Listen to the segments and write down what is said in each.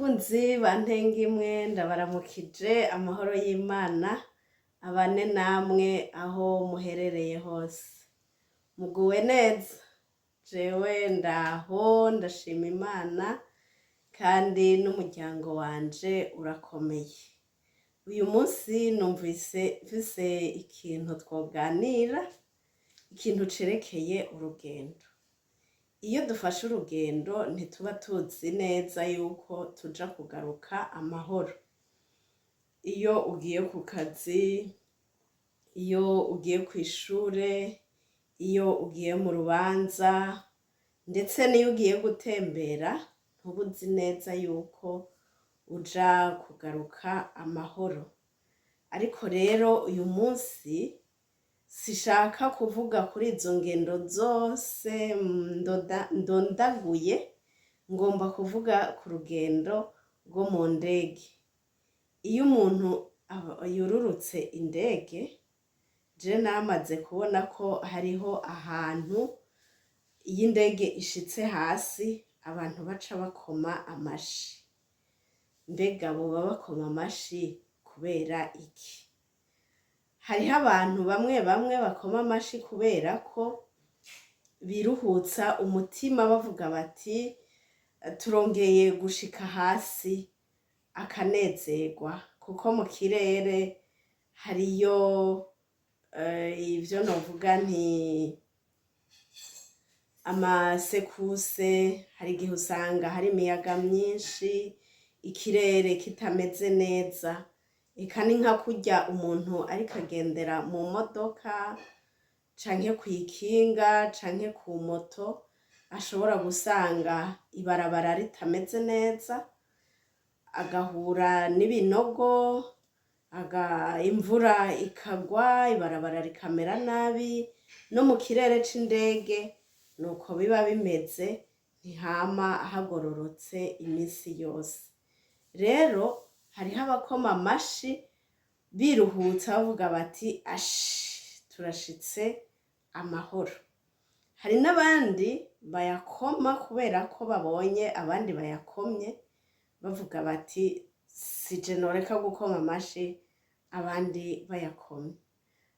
Bakunzi bantenga imwe ndabaramukije amahoro y'Imana abane namwe aho muherereye hose. Muguwe neza? Jewe ndaho ndashima Imana kandi n'umuryango wanje urakomeye. Uyu munsi numvise mfise ikintu twoganira, ikintu cerekeye urugendo. Iyo dufashe urugendo ntituba tuzi neza yuko tuja kugaruka amahoro. Iyo ugiye ku kazi, iyo ugiye kw'ishure, iyo ugiye mu rubanza, ndetse n'iyo ugiye gutembera ntuba uzi neza yuko uja kugaruka amahoro. Ariko rero uyu munsi sishaka kuvuga kuri izo ngendo zose ndondaguye, ngomba kuvuga ku rugendo rwo mu ndege. Iyo umuntu yururutse indege, je namaze kubona ko hariho ahantu iyo indege ishitse hasi abantu baca bakoma amashi. Mbega boba bakoma amashi kubera iki? Hariho abantu bamwe bamwe bakoma amashi kubera ko biruhutsa umutima bavuga bati turongeye gushika hasi, akanezerwa kuko mu kirere hariyo ivyo novuga nti amasekuse, hari igihe usanga hari imiyaga myinshi, ikirere kitameze neza. Eka ni nka kurya umuntu ariko agendera mu modoka canke kw'ikinga canke ku moto, ashobora gusanga ibarabara ritameze neza, agahura n'ibinogo, imvura ikagwa, ibarabara rikamera nabi. No mu kirere c'indege nuko biba bimeze, ntihama hagororotse imisi yose. Rero hariho abakoma amashi biruhutsa bavuga bati ashi turashitse amahoro. Hari n'abandi bayakoma kubera ko babonye abandi bayakomye, bavuga bati sije noreka gukoma amashi abandi bayakomye.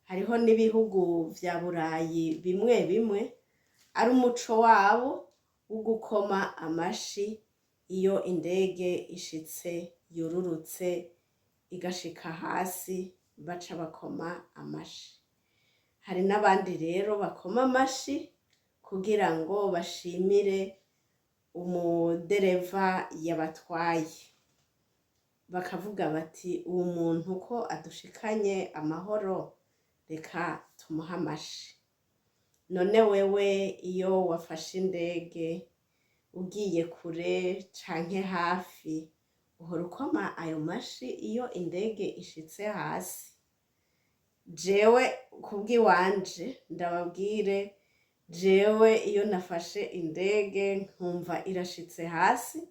Hariho n'ibihugu vya Burayi bimwe bimwe ari umuco wabo wo gukoma amashi iyo indege ishitse yururutse igashika hasi, baca bakoma amashi. Hari n'abandi rero bakoma amashi kugira ngo bashimire umudereva yabatwaye, bakavuga bati uwu muntu ko adushikanye amahoro, reka tumuhe amashi. None wewe iyo wafashe indege ugiye kure canke hafi, uhora ukoma ayo mashi iyo indege ishitse hasi? Jewe kubw'iwanje ndababwire, jewe iyo nafashe indege nkumva irashitse hasi,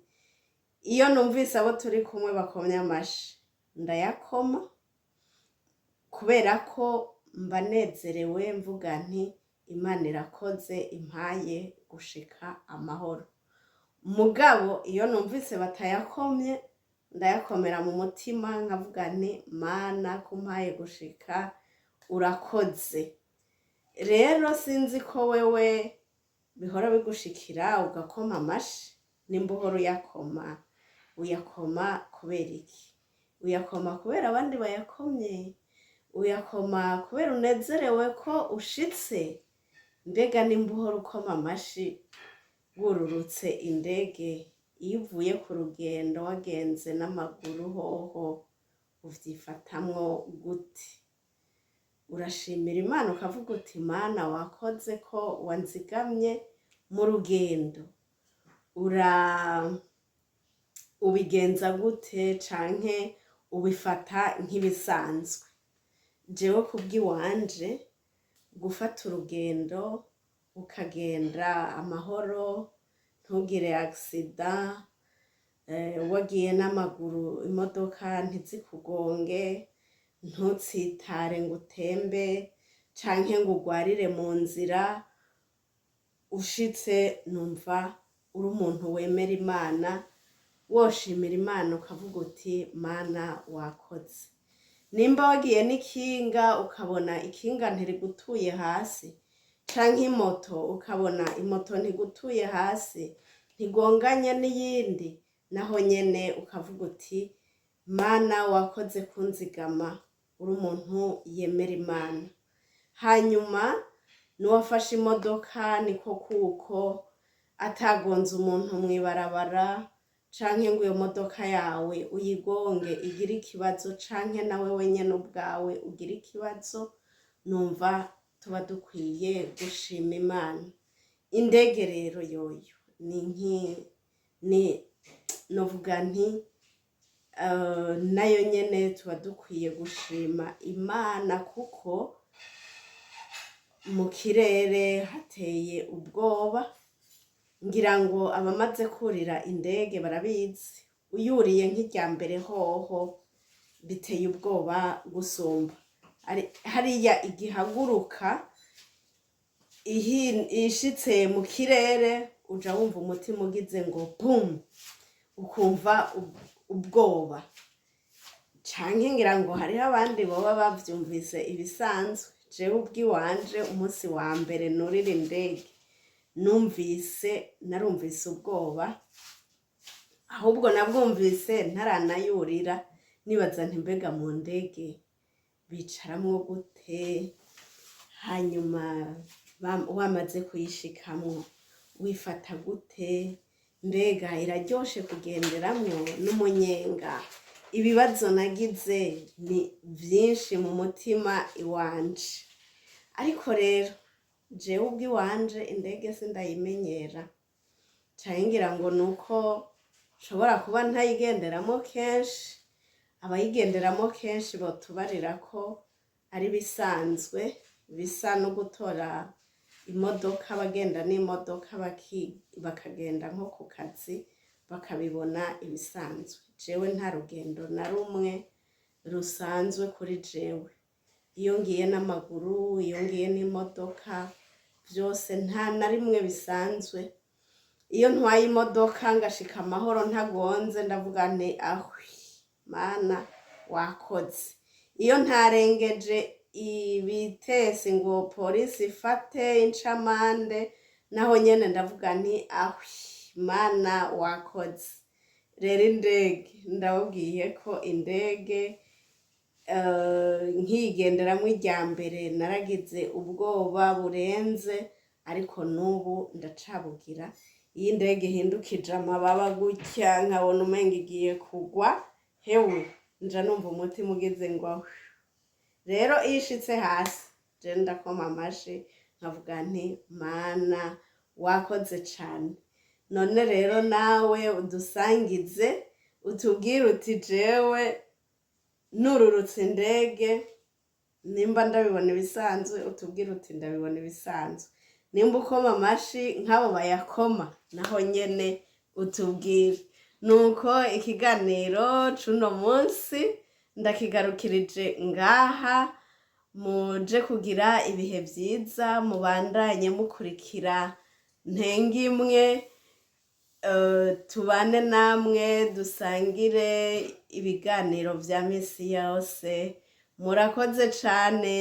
iyo numvise abo turi kumwe bakomye amashi ndayakoma, kubera ko mba nezerewe mvuga nti Imana irakoze impaye gushika amahoro. Mugabo iyo numvise batayakomye ndayakomera mu mutima nkavuga nti Mana kumpaye gushika urakoze. Rero sinzi ko wewe bihora bigushikira ugakoma amashi? Nimba uhora uyakoma kubera iki? Uyakoma kubera abandi bayakomye? Uyakoma kubera unezerewe ko ushitse? Mbega nimba uhora ukoma amashi wururutse indege, iyo uvuye ku rugendo wagenze n'amaguru hoho uvyifatamwo gute? Urashimira Imana ukavuga uti Mana wakoze ko wanzigamye mu rugendo? Ubigenza gute canke ubifata nk'ibisanzwe? Jewe kubw'iwanje gufata urugendo ukagenda amahoro, ntugire accident, wagiye n'amaguru imodoka ntizikugonge, ntutsitare ngo utembe canke ngo ugwarire mu nzira, ushitse numva uri umuntu wemera Imana woshimira Imana ukavuga uti mana wakoze. Nimba wagiye n'ikinga ukabona ikinga ntirigutuye hasi, canke imoto ukabona imoto ntigutuye hasi, ntigonganye n'iyindi, naho nyene ukavuga uti mana wakoze kunzigama, uri umuntu yemera Imana. Hanyuma n'uwafashe imodoka niko kuko atagonze umuntu mw'ibarabara, canke ngo iyo modoka yawe uyigonge igire ikibazo, canke nawe wenyene ubwawe ugire ikibazo, numva tuba dukwiye gushima Imana. Indege rero yoyo novuga nti nayo nyene tuba dukwiye gushima Imana, kuko mu kirere hateye ubwoba. Ngira ngo abamaze kurira indege barabizi, uyuriye nk'irya mbere hoho biteye ubwoba gusumba. Hariya igihaguruka ishitse mu kirere uja wumva umutima ugize ngo bum, ukumva ubwoba. Canke ngira ngo hariho abandi boba bavyumvise ibisanzwe. Jewe ubwiwanje umunsi wa mbere nurira indege narumvise ubwoba, ahubwo nabwumvise ntaranayurira, nibaza nti mbega mu ndege bicaramwo gute, hanyuma wamaze kuyishikamwo wifata gute, mbega iraryoshe kugenderamwo n'umunyenga. Ibibazo nagize ni vyinshi mu mutima iwanje, ariko rero jewe ubwiwanje indege sindayimenyera, canke ngira ngo nuko nshobora kuba ntayigenderamo kenshi. Abayigenderamo kenshi botubarira ko ari bisanzwe, bisa no gutora imodoka, abagenda n'imodoka bakagenda nko ku kazi bakabibona ibisanzwe. Jewe nta rugendo na rumwe rusanzwe kuri jewe. Iyo ngiye n'amaguru, iyo ngiye n'imodoka, vyose nta na rimwe bisanzwe. Iyo ntwaye imodoka ngashika amahoro ntagonze, ndavuga nti ahwi mana wakoze. Iyo ntarengeje ibitesi ngo polisi ifate incamande, naho nyene ndavuga nti ahwi mana wakoze. Rero indege ndababwiye ko indege nkigenderamwo irya mbere naragize ubwoba burenze, ariko n'ubu ndacabugira. Iyo indege ihindukije amababa gutya nkabona umenga igiye kugwa, hewe nja numva umutima ugize ngo ahwi. Rero iyo ishitse hasi je ndakoma amashi nkavuga nti mana wakoze cane. None rero nawe udusangize, utubwire uti jewe nururutse indege nimba ndabibona ibisanzwe, utubwire uti ndabibona ibisanzwe. Nimba ukoma amashi nk'abo bayakoma, naho nyene utubwire. Nuko ikiganiro c'uno munsi ndakigarukirije ngaha. Muje kugira ibihe vyiza, mubandanye mukurikira Ntengimwe, tubane namwe dusangire ibiganiro vya misi yose. Murakoze cane.